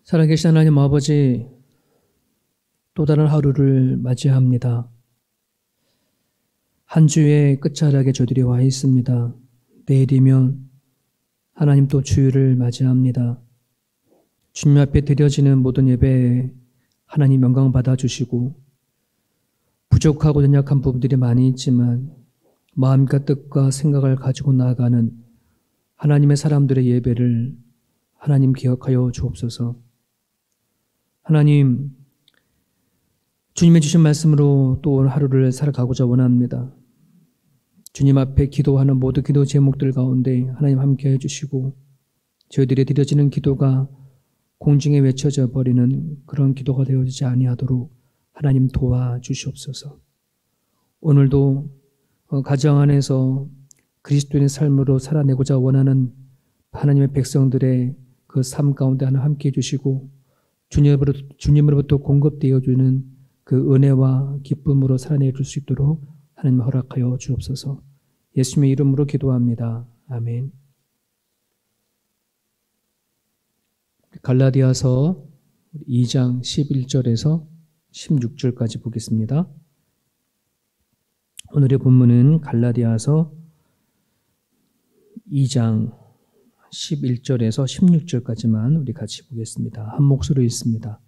살아계신 하나님 아버지, 또 다른 하루를 맞이합니다. 한 주의 끝자락에 저들이 와 있습니다. 내일이면 하나님 또 주일을 맞이합니다. 주님 앞에 드려지는 모든 예배에 하나님 영광 받아주시고, 부족하고 연약한 부분들이 많이 있지만 마음과 뜻과 생각을 가지고 나아가는 하나님의 사람들의 예배를 하나님 기억하여 주옵소서. 하나님, 주님의 주신 말씀으로 또 오늘 하루를 살아가고자 원합니다. 주님 앞에 기도하는 모든 기도 제목들 가운데 하나님 함께 해주시고, 저희들이 드려지는 기도가 공중에 외쳐져 버리는 그런 기도가 되어지지 아니하도록 하나님 도와주시옵소서. 오늘도 가정 안에서 그리스도인의 삶으로 살아내고자 원하는 하나님의 백성들의 그 삶 가운데 하나 함께 해주시고, 주님으로부터 공급되어주는 그 은혜와 기쁨으로 살아내 줄 수 있도록 하나님 허락하여 주옵소서. 예수님의 이름으로 기도합니다. 아멘. 갈라디아서 2장 11절에서 16절까지 보겠습니다. 오늘의 본문은 갈라디아서 2장 11절에서 16절까지만 우리 같이 보겠습니다. 한 목소리로 읽습니다.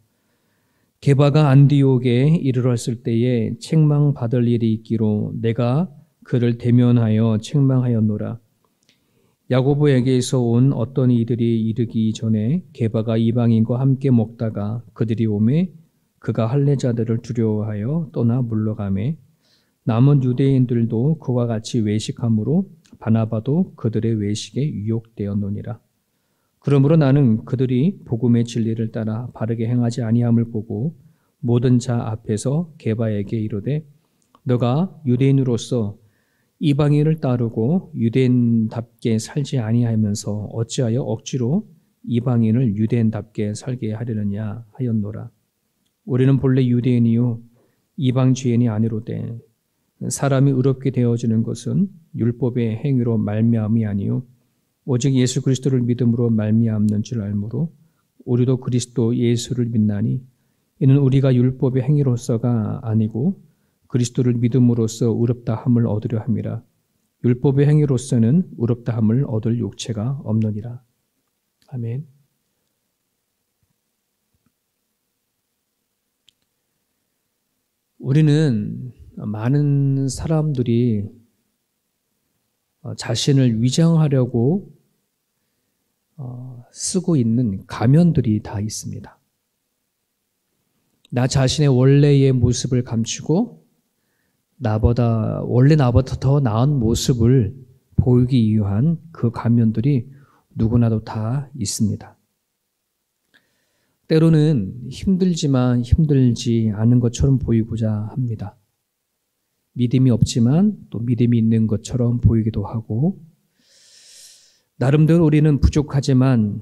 게바가 안디옥에 이르렀을 때에 책망받을 일이 있기로 내가 그를 대면하여 책망하였노라. 야고보에게서 온 어떤 이들이 이르기 전에 게바가 이방인과 함께 먹다가 그들이 오매 그가 할례자들을 두려워하여 떠나 물러가매 남은 유대인들도 그와 같이 외식함으로 바나바도 그들의 외식에 유혹되었노니라. 그러므로 나는 그들이 복음의 진리를 따라 바르게 행하지 아니함을 보고 모든 자 앞에서 게바에게 이르되 너가 유대인으로서 이방인을 따르고 유대인답게 살지 아니하면서 어찌하여 억지로 이방인을 유대인답게 살게 하려느냐 하였노라. 우리는 본래 유대인이요 이방 죄인이 아니로되 사람이 의롭게 되어지는 것은 율법의 행위로 말미암이 아니요 오직 예수 그리스도를 믿음으로 말미암는 줄 알므로 우리도 그리스도 예수를 믿나니 이는 우리가 율법의 행위로서가 아니고 그리스도를 믿음으로써 의롭다 함을 얻으려 함이라. 율법의 행위로서는 의롭다 함을 얻을 육체가 없느니라. 아멘. 우리는 많은 사람들이 자신을 위장하려고 쓰고 있는 가면들이 다 있습니다. 나 자신의 원래의 모습을 감추고 원래 나보다 더 나은 모습을 보이기 위한 그 가면들이 누구나도 다 있습니다. 때로는 힘들지만 힘들지 않은 것처럼 보이고자 합니다. 믿음이 없지만 또 믿음이 있는 것처럼 보이기도 하고, 나름대로 우리는 부족하지만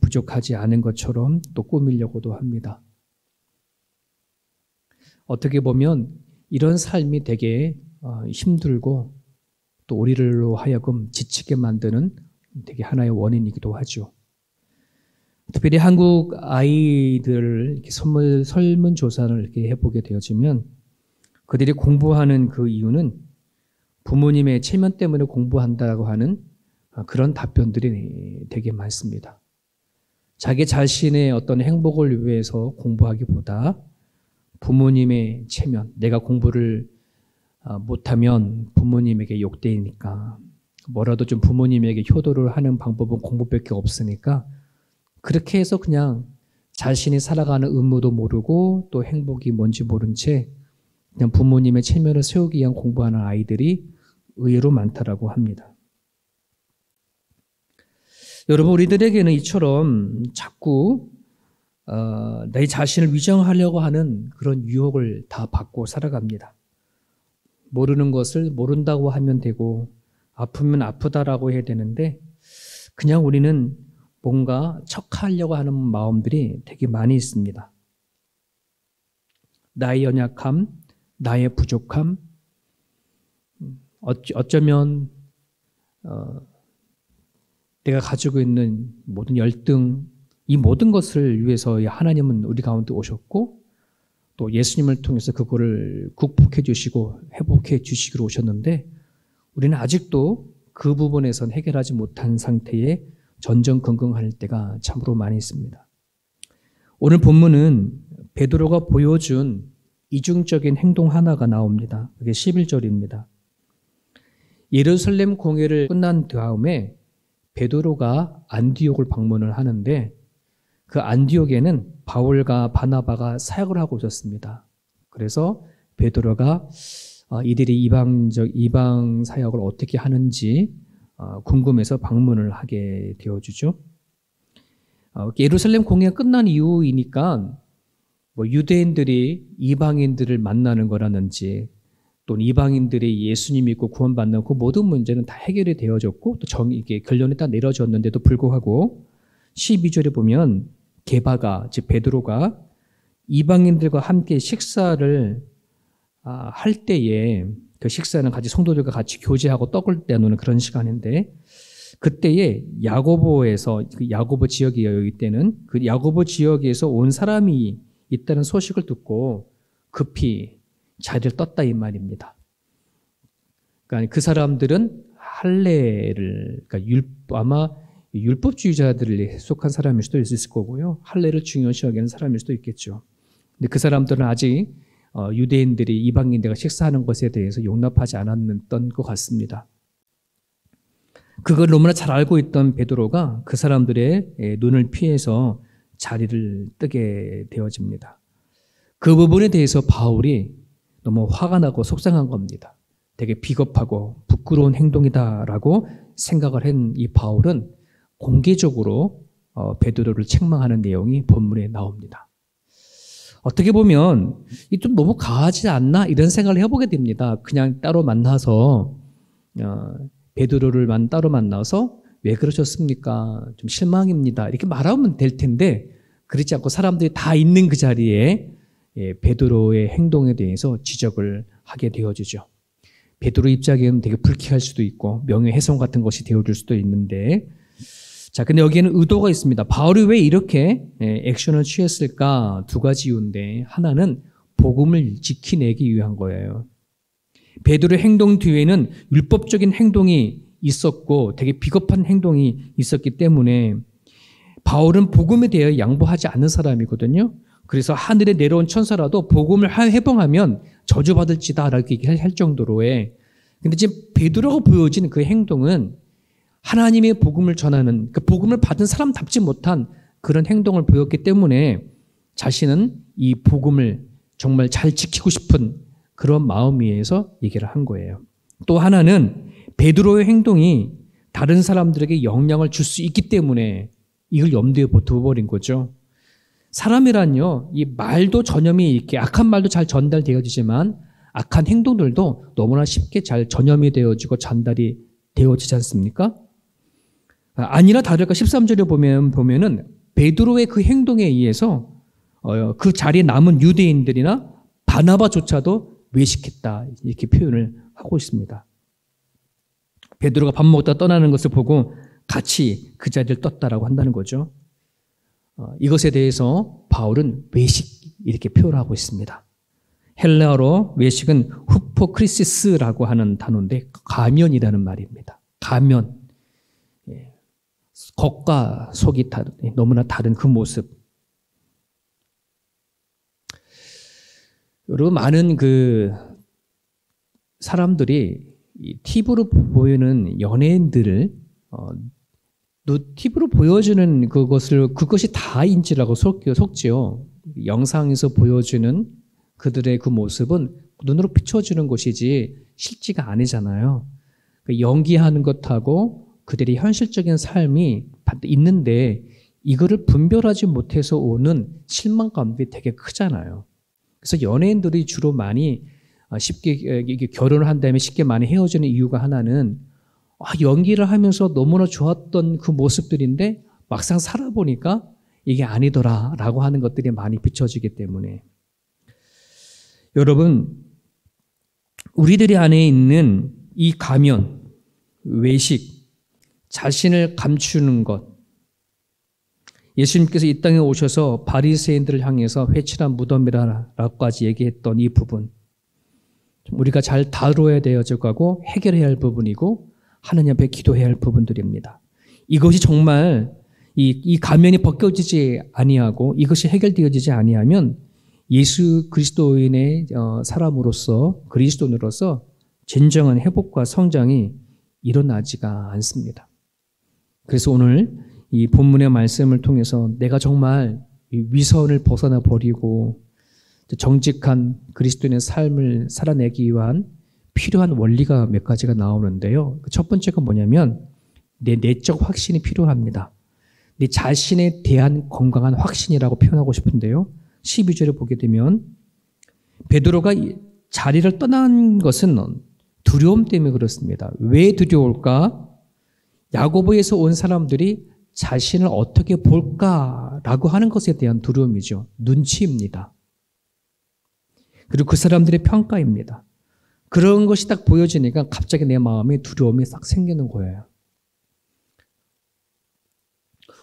부족하지 않은 것처럼 또 꾸미려고도 합니다. 어떻게 보면 이런 삶이 되게 힘들고 또 우리로 하여금 지치게 만드는 되게 하나의 원인이기도 하죠. 특별히 한국 아이들을 이렇게 설문조사를 이렇게 해보게 되어지면 그들이 공부하는 그 이유는 부모님의 체면 때문에 공부한다고 하는 그런 답변들이 되게 많습니다. 자기 자신의 어떤 행복을 위해서 공부하기보다 부모님의 체면, 내가 공부를 못하면 부모님에게 욕되니까 뭐라도 좀 부모님에게 효도를 하는 방법은 공부밖에 없으니까 그렇게 해서 그냥 자신이 살아가는 의무도 모르고 또 행복이 뭔지 모른 채 그냥 부모님의 체면을 세우기 위한 공부하는 아이들이 의외로 많다라고 합니다. 여러분, 우리들에게는 이처럼 자꾸 내 자신을 위장하려고 하는 그런 유혹을 다 받고 살아갑니다. 모르는 것을 모른다고 하면 되고 아프면 아프다라고 해야 되는데 그냥 우리는 뭔가 척하려고 하는 마음들이 되게 많이 있습니다. 나의 연약함, 나의 부족함, 어쩌면 내가 가지고 있는 모든 열등, 이 모든 것을 위해서 하나님은 우리 가운데 오셨고 또 예수님을 통해서 그거를 극복해 주시고 회복해 주시기로 오셨는데 우리는 아직도 그 부분에선 해결하지 못한 상태에 전전긍긍할 때가 참으로 많이 있습니다. 오늘 본문은 베드로가 보여준 이중적인 행동 하나가 나옵니다. 그게 11절입니다. 예루살렘 공회를 끝난 다음에 베드로가 안디옥을 방문을 하는데 그 안디옥에는 바울과 바나바가 사역을 하고 있었습니다. 그래서 베드로가 이들이 이방 사역을 어떻게 하는지 궁금해서 방문을 하게 되어주죠. 예루살렘 공회가 끝난 이후이니까 유대인들이 이방인들을 만나는 거라든지 또는 이방인들이 예수님 믿고 구원받는 그 모든 문제는 다 해결이 되어졌고 또 이게 결론이 다 내려졌는데도 불구하고 12절에 보면 게바가 즉 베드로가 이방인들과 함께 식사를 할 때에 그 식사는 같이 성도들과 같이 교제하고 떡을 떼놓는 그런 시간인데 그때에 야고보에서 그 야고보 지역이에요. 이때는 그 야고보 지역에서 온 사람이 있다는 소식을 듣고 급히 자리를 떴다 이 말입니다. 그러니까 그 사람들은 할례를 그러니까 아마 율법주의자들에 속한 사람일 수도 있을 거고요. 할례를 중요시 여기는 사람일 수도 있겠죠. 근데 그 사람들은 아직 유대인들이 이방인들과 식사하는 것에 대해서 용납하지 않았던 것 같습니다. 그걸 너무나 잘 알고 있던 베드로가 그 사람들의 눈을 피해서 자리를 뜨게 되어집니다. 그 부분에 대해서 바울이 너무 화가 나고 속상한 겁니다. 되게 비겁하고 부끄러운 행동이다라고 생각을 한 이 바울은 공개적으로 베드로를 책망하는 내용이 본문에 나옵니다. 어떻게 보면 이 좀 너무 과하지 않나 이런 생각을 해보게 됩니다. 그냥 따로 만나서 베드로를 따로 만나서 왜 그러셨습니까? 좀 실망입니다. 이렇게 말하면 될 텐데 그렇지 않고 사람들이 다 있는 그 자리에 베드로의 행동에 대해서 지적을 하게 되어주죠. 베드로 입장에는 되게 불쾌할 수도 있고 명예훼손 같은 것이 되어줄 수도 있는데 자, 근데 여기에는 의도가 있습니다. 바울이 왜 이렇게 액션을 취했을까? 두 가지 이유인데 하나는 복음을 지키내기 위한 거예요. 베드로의 행동 뒤에는 율법적인 행동이 있었고 되게 비겁한 행동이 있었기 때문에 바울은 복음에 대해 양보하지 않는 사람이거든요. 그래서 하늘에 내려온 천사라도 복음을 회방하면 저주받을지다라고 얘기할 정도로의 근데 지금 베드로가 보여진 그 행동은 하나님의 복음을 전하는 그 복음을 받은 사람답지 못한 그런 행동을 보였기 때문에 자신은 이 복음을 정말 잘 지키고 싶은 그런 마음 위에서 얘기를 한 거예요. 또 하나는 베드로의 행동이 다른 사람들에게 영향을 줄 수 있기 때문에 이걸 염두에 둬버린 거죠. 사람이란요, 이 말도 전염이 이렇게 악한 말도 잘 전달되어지지만 악한 행동들도 너무나 쉽게 잘 전염이 되어지고 전달이 되어지지 않습니까? 아니나 다를까 13절에 보면은 베드로의 그 행동에 의해서 그 자리에 남은 유대인들이나 바나바조차도 외식했다 이렇게 표현을 하고 있습니다. 베드로가 밥 먹다 떠나는 것을 보고 같이 그 자리를 떴다라고 한다는 거죠. 이것에 대해서 바울은 외식 이렇게 표현하고 있습니다. 헬라어로 외식은 후포크리시스라고 하는 단어인데 가면이라는 말입니다. 가면. 겉과 속이 너무나 다른 그 모습. 여러분 많은 그 사람들이 이 TV로 보이는 연예인들을 TV로 보여주는 그것이 다인지라고 속지요. 영상에서 보여주는 그들의 그 모습은 눈으로 비춰주는 것이지 실제가 아니잖아요. 연기하는 것하고 그들의 현실적인 삶이 있는데 이거를 분별하지 못해서 오는 실망감이 되게 크잖아요. 그래서 연예인들이 주로 많이 쉽게 결혼을 한 다음에 쉽게 많이 헤어지는 이유가 하나는 연기를 하면서 너무나 좋았던 그 모습들인데 막상 살아보니까 이게 아니더라라고 하는 것들이 많이 비춰지기 때문에 여러분 우리들이 안에 있는 이 가면, 외식, 자신을 감추는 것 예수님께서 이 땅에 오셔서 바리새인들을 향해서 회칠한 무덤이라고까지 얘기했던 이 부분, 우리가 잘 다뤄야 되어질 거고 해결해야 할 부분이고 하나님 앞에 기도해야 할 부분들입니다. 이것이 정말 이 가면이 벗겨지지 아니하고 이것이 해결되어지지 아니하면 예수 그리스도인의 사람으로서 그리스도인으로서 진정한 회복과 성장이 일어나지가 않습니다. 그래서 오늘 이 본문의 말씀을 통해서 내가 정말 이 위선을 벗어나 버리고 정직한 그리스도인의 삶을 살아내기 위한 필요한 원리가 몇 가지가 나오는데요. 첫 번째가 뭐냐면 내 내적 확신이 필요합니다. 내 자신에 대한 건강한 확신이라고 표현하고 싶은데요. 12절을 보게 되면 베드로가 자리를 떠난 것은 두려움 때문에 그렇습니다. 왜 두려울까? 야고보에서 온 사람들이 자신을 어떻게 볼까라고 하는 것에 대한 두려움이죠. 눈치입니다. 그리고 그 사람들의 평가입니다. 그런 것이 딱 보여지니까 갑자기 내 마음에 두려움이 싹 생기는 거예요.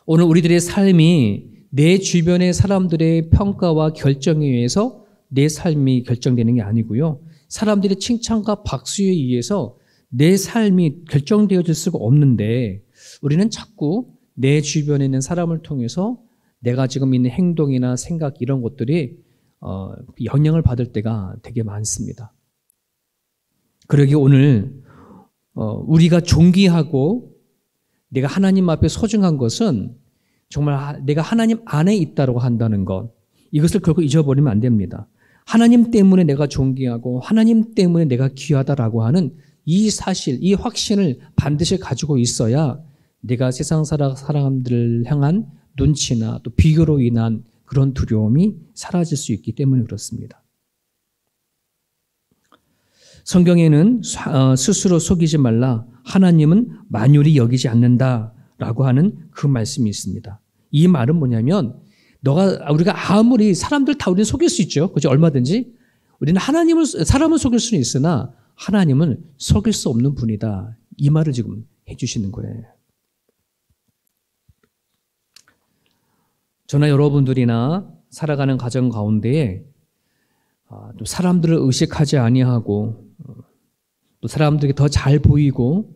오늘 우리들의 삶이 내 주변의 사람들의 평가와 결정에 의해서 내 삶이 결정되는 게 아니고요. 사람들의 칭찬과 박수에 의해서 내 삶이 결정되어질 수가 없는데 우리는 자꾸 내 주변에 있는 사람을 통해서 내가 지금 있는 행동이나 생각 이런 것들이 영향을 받을 때가 되게 많습니다. 그러기에 오늘 우리가 존귀하고 내가 하나님 앞에 소중한 것은 정말 내가 하나님 안에 있다고 한다는 것, 이것을 결코 잊어버리면 안 됩니다. 하나님 때문에 내가 존귀하고 하나님 때문에 내가 귀하다라고 하는 이 사실, 이 확신을 반드시 가지고 있어야 내가 세상 사람들을 향한 눈치나 또 비교로 인한 그런 두려움이 사라질 수 있기 때문에 그렇습니다. 성경에는 스스로 속이지 말라, 하나님은 만유리 여기지 않는다라고 하는 그 말씀이 있습니다. 이 말은 뭐냐면 우리가 아무리 사람들 다 우리는 속일 수 있죠. 그죠? 얼마든지. 우리는 사람을 속일 수는 있으나 하나님은 속일 수 없는 분이다. 이 말을 지금 해주시는 거예요. 저나 여러분들이나 살아가는 가정 가운데에 또 사람들을 의식하지 아니하고 또 사람들에게 더 잘 보이고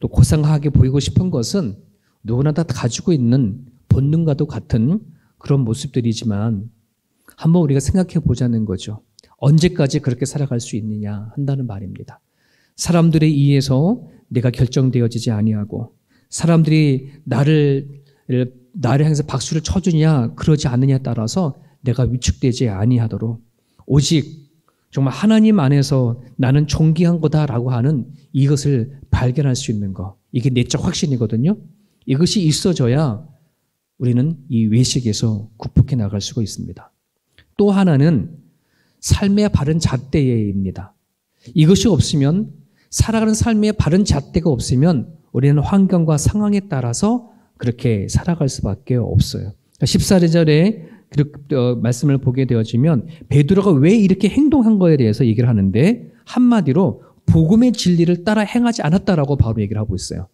또 고상하게 보이고 싶은 것은 누구나 다 가지고 있는 본능과도 같은 그런 모습들이지만 한번 우리가 생각해 보자는 거죠. 언제까지 그렇게 살아갈 수 있느냐 한다는 말입니다. 사람들에 의해서 내가 결정되어지지 아니하고 사람들이 나를 향해서 박수를 쳐주냐 그러지 않느냐에 따라서 내가 위축되지 아니하도록 오직 정말 하나님 안에서 나는 존귀한 거다라고 하는 이것을 발견할 수 있는 것, 이게 내적 확신이거든요. 이것이 있어져야 우리는 이 외식에서 극복해 나갈 수가 있습니다. 또 하나는 삶의 바른 잣대입니다. 이것이 없으면, 살아가는 삶의 바른 잣대가 없으면 우리는 환경과 상황에 따라서 그렇게 살아갈 수밖에 없어요. 14절에 말씀을 보게 되어지면 베드로가 왜 이렇게 행동한 거에 대해서 얘기를 하는데 한마디로 복음의 진리를 따라 행하지 않았다라고 바로 얘기를 하고 있어요.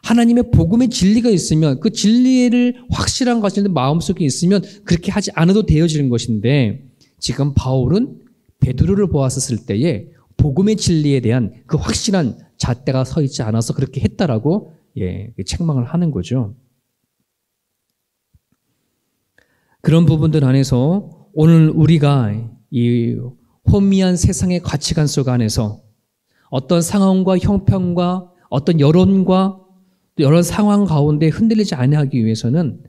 하나님의 복음의 진리가 있으면 그 진리를 확실한 것이 마음속에 있으면 그렇게 하지 않아도 되어지는 것인데 지금 바울은 베드로를 보았을 때에 복음의 진리에 대한 그 확실한 잣대가 서 있지 않아서 그렇게 했다라고 책망을 하는 거죠. 그런 부분들 안에서 오늘 우리가 이 혼미한 세상의 가치관 속 안에서 어떤 상황과 형편과 어떤 여론과 여러 상황 가운데 흔들리지 않게 위해서는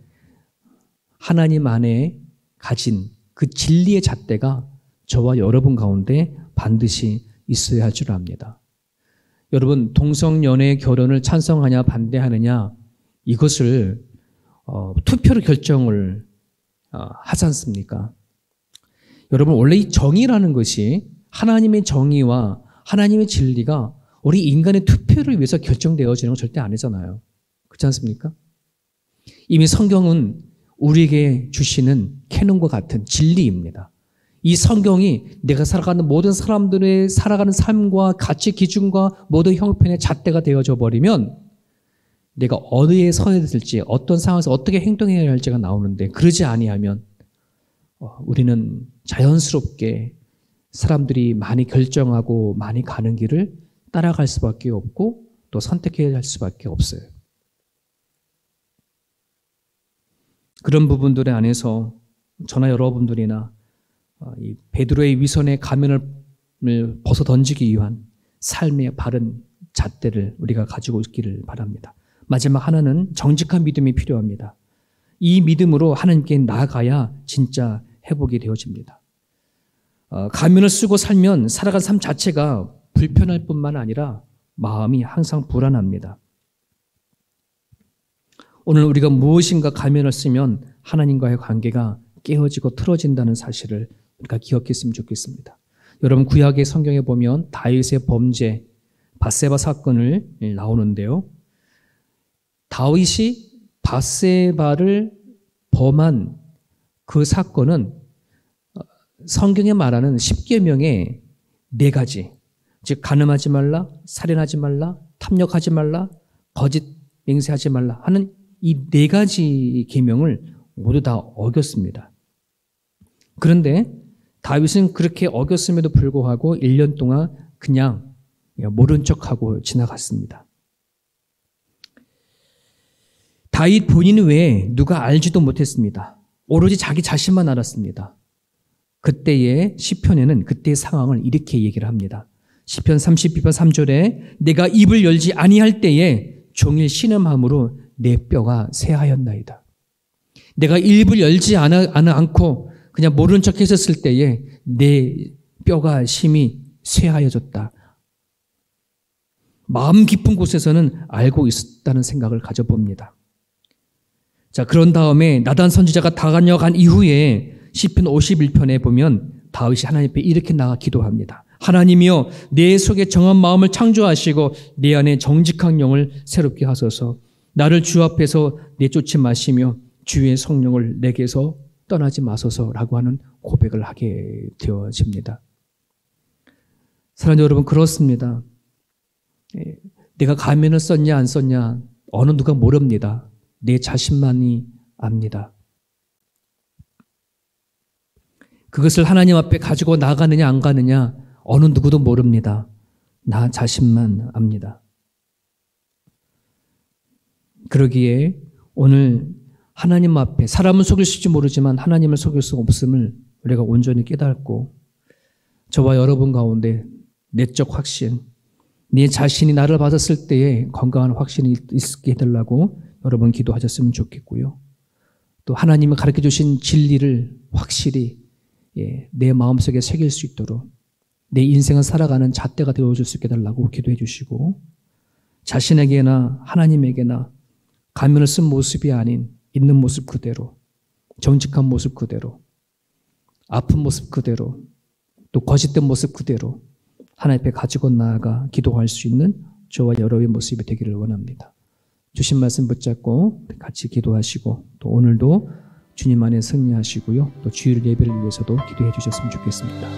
하나님 안에 가진 그 진리의 잣대가 저와 여러분 가운데 반드시 있어야 할 줄 압니다. 여러분, 동성연애 결혼을 찬성하냐 반대하느냐 이것을 투표로 결정을 하지 않습니까? 여러분, 원래 이 정의라는 것이 하나님의 정의와 하나님의 진리가 우리 인간의 투표를 위해서 결정되어지는 건 절대 아니잖아요. 그렇지 않습니까? 이미 성경은 우리에게 주시는 캐논과 같은 진리입니다. 이 성경이 내가 살아가는 모든 사람들의 살아가는 삶과 가치 기준과 모든 형편의 잣대가 되어져 버리면 내가 어디에 서야 될지, 어떤 상황에서 어떻게 행동해야 할지가 나오는데 그러지 아니하면 우리는 자연스럽게 사람들이 많이 결정하고 많이 가는 길을 따라갈 수밖에 없고 또 선택해야 할 수밖에 없어요. 그런 부분들 안에서 저나 여러분들이나 이 베드로의 위선의 가면을 벗어 던지기 위한 삶의 바른 잣대를 우리가 가지고 있기를 바랍니다. 마지막 하나는 정직한 믿음이 필요합니다. 이 믿음으로 하나님께 나아가야 진짜 회복이 되어집니다. 가면을 쓰고 살면 살아간 삶 자체가 불편할 뿐만 아니라 마음이 항상 불안합니다. 오늘 우리가 무엇인가 가면을 쓰면 하나님과의 관계가 깨어지고 틀어진다는 사실을 우리가 기억했으면 좋겠습니다. 여러분 구약의 성경에 보면 다윗의 범죄 밧세바 사건을 나오는데요. 다윗이 밧세바를 범한 그 사건은 성경에 말하는 10계명의 4가지, 즉 간음하지 말라, 살인하지 말라, 탐욕하지 말라, 거짓 맹세하지 말라 하는 이 4가지 계명을 모두 다 어겼습니다. 그런데 다윗은 그렇게 어겼음에도 불구하고 1년 동안 그냥 모른 척하고 지나갔습니다. 다윗 본인 외에 누가 알지도 못했습니다. 오로지 자기 자신만 알았습니다. 그때의 시편에는 그때의 상황을 이렇게 얘기를 합니다. 시편 32편 3절에 내가 입을 열지 아니할 때에 종일 신음함으로 내 뼈가 쇠하였나이다. 내가 입을 열지 않고 그냥 모른 척 했었을 때에 내 뼈가 심히 쇠하여졌다. 마음 깊은 곳에서는 알고 있었다는 생각을 가져봅니다. 자, 그런 다음에 나단 선지자가 다가간 이후에 시편 51편에 보면 다윗이 하나님 앞에 이렇게 나가 기도합니다. 하나님이여 내 속에 정한 마음을 창조하시고 내 안에 정직한 영을 새롭게 하소서. 나를 주 앞에서 내쫓지 마시며 주의 성령을 내게서 떠나지 마소서라고 하는 고백을 하게 되어집니다. 사랑하는 여러분, 그렇습니다. 내가 가면을 썼냐 안 썼냐 어느 누가 모릅니다. 내 자신만이 압니다. 그것을 하나님 앞에 가지고 나가느냐 안 가느냐 어느 누구도 모릅니다. 나 자신만 압니다. 그러기에 오늘 하나님 앞에 사람은 속일 수있지 모르지만 하나님을 속일 수 없음을 우리가 온전히 깨닫고 저와 여러분 가운데 내적 확신, 내 자신이 나를 받았을 때에 건강한 확신이 있게 해달라고 여러분 기도하셨으면 좋겠고요. 또 하나님이 가르쳐 주신 진리를 확실히 내 마음속에 새길 수 있도록 내 인생을 살아가는 잣대가 되어줄 수 있게 해달라고 기도해 주시고 자신에게나 하나님에게나 가면을 쓴 모습이 아닌 있는 모습 그대로, 정직한 모습 그대로, 아픈 모습 그대로, 또 거짓된 모습 그대로 하나님 앞에 가지고 나아가 기도할 수 있는 저와 여러분의 모습이 되기를 원합니다. 주신 말씀 붙잡고 같이 기도하시고 또 오늘도 주님 안에 승리하시고요. 또 주일 예배를 위해서도 기도해 주셨으면 좋겠습니다.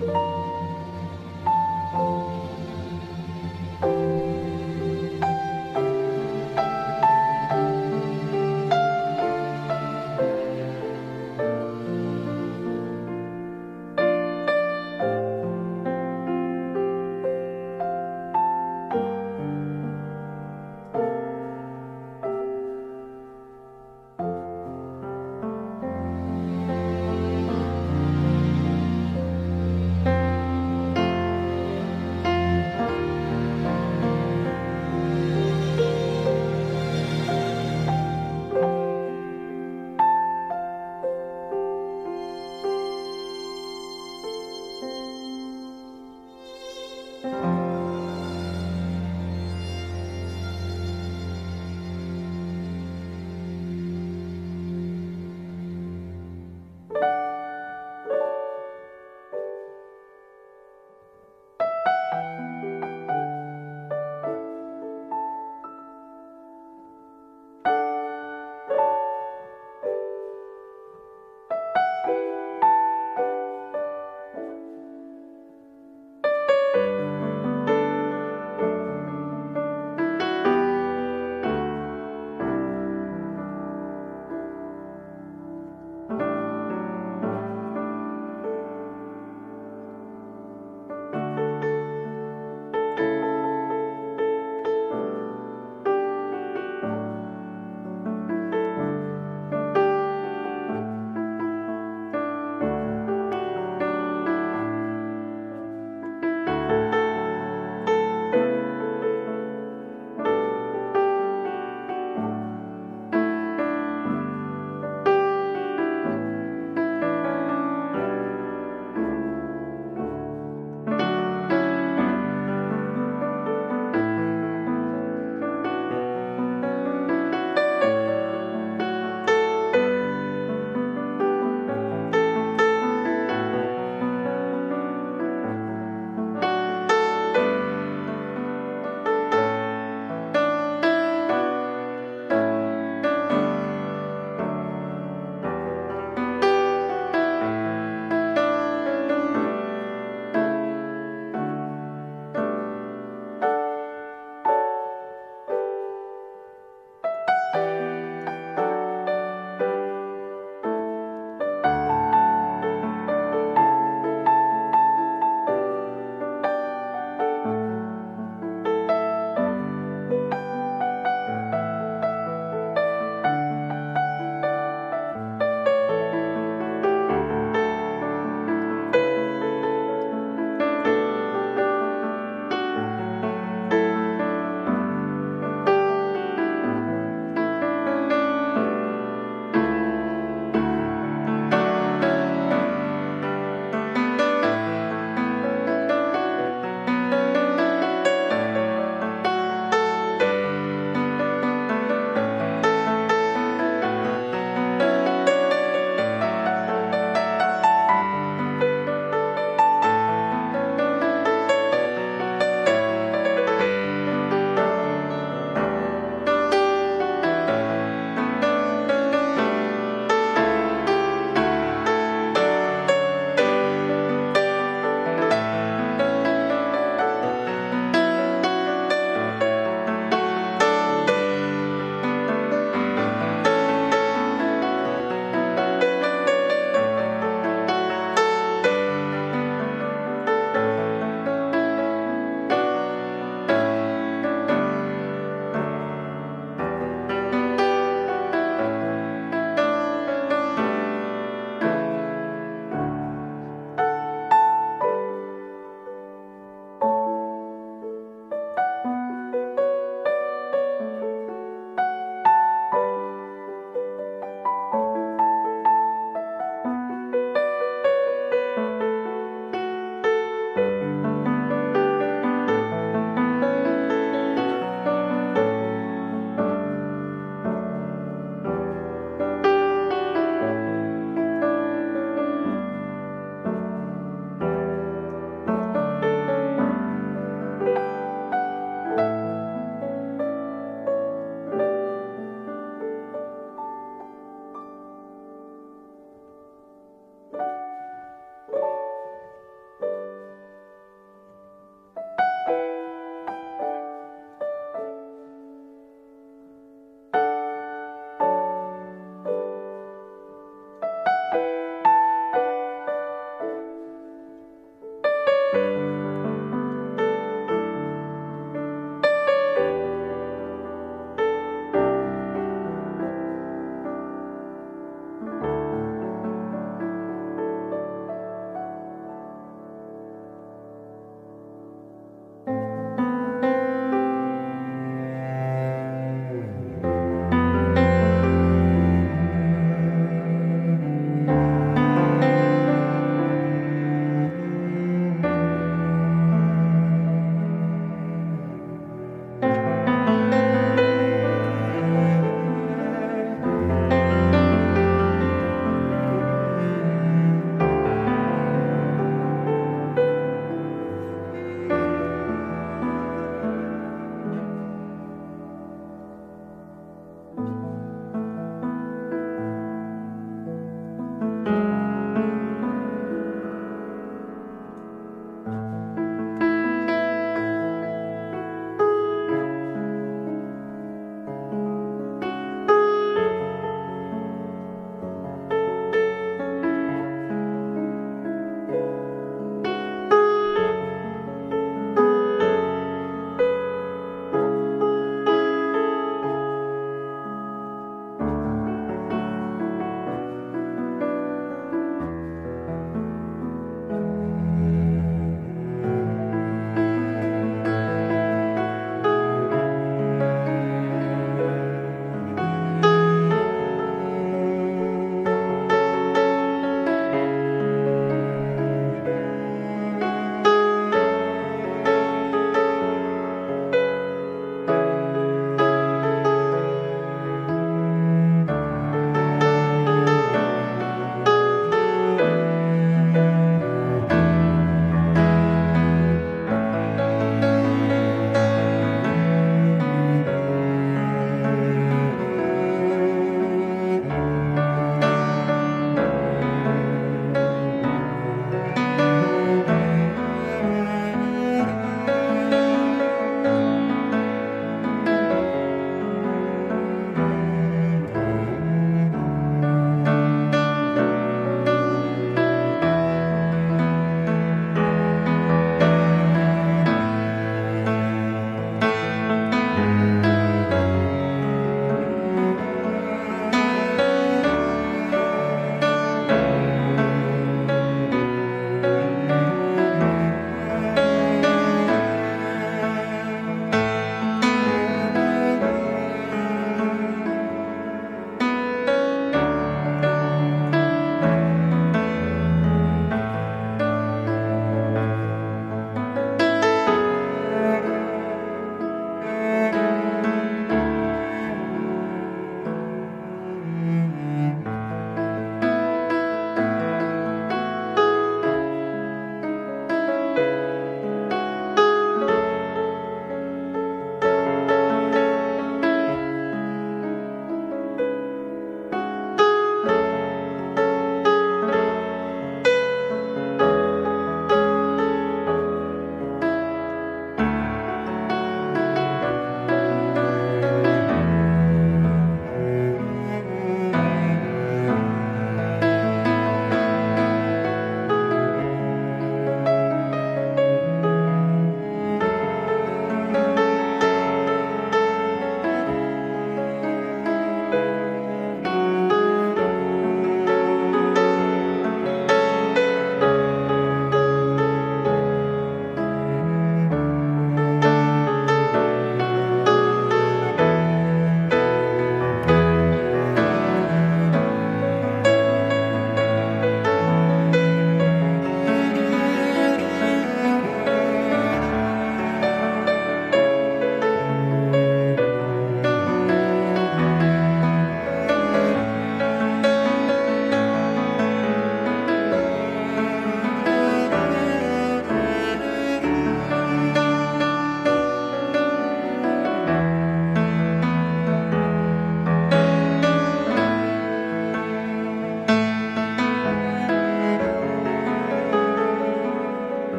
you.